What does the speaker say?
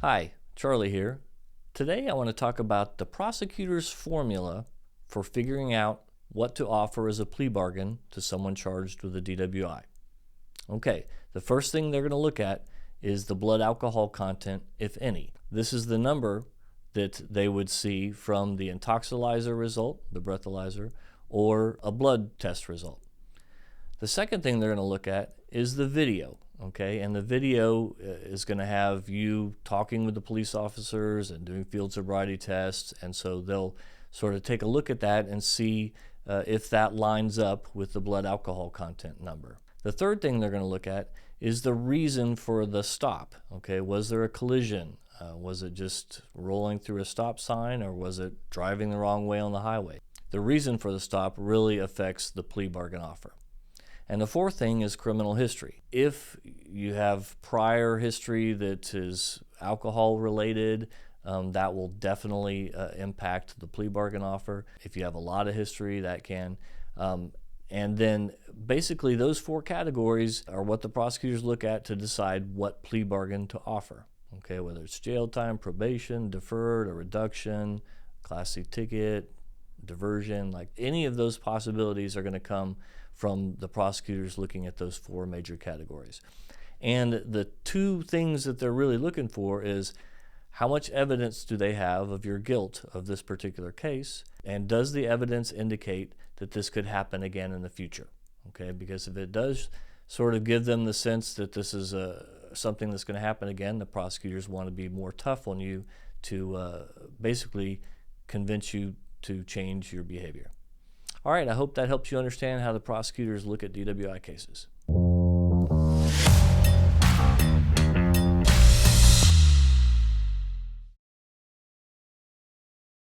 Hi, Charlie here. Today I want to talk about the prosecutor's formula for figuring out what to offer as a plea bargain to someone charged with a DWI. Okay, the first thing they're going to look at is the blood alcohol content, if any. This is the number that they would see from the Intoxilyzer result, the breathalyzer, or a blood test result. The second thing they're going to look at is the video, okay? And the video is going to have you talking with the police officers and doing field sobriety tests, and so they'll sort of take a look at that and see if that lines up with the blood alcohol content number. The third thing they're going to look at is the reason for the stop, okay? Was there a collision? Was it just rolling through a stop sign, or was it driving the wrong way on the highway? The reason for the stop really affects the plea bargain offer. And the fourth thing is criminal history. If you have prior history that is alcohol related, that will definitely impact the plea bargain offer. If you have a lot of history, that can. And then basically those four categories are what the prosecutors look at to decide what plea bargain to offer. Okay, whether it's jail time, probation, deferred, a reduction, Class C ticket, diversion, like any of those possibilities are going to come from the prosecutors looking at those four major categories. And the two things that they're really looking for is how much evidence do they have of your guilt of this particular case, and does the evidence indicate that this could happen again in the future? Okay, because if it does sort of give them the sense that this is something that's going to happen again, the prosecutors want to be more tough on you to basically convince you to change your behavior. All right, I hope that helps you understand how the prosecutors look at DWI cases.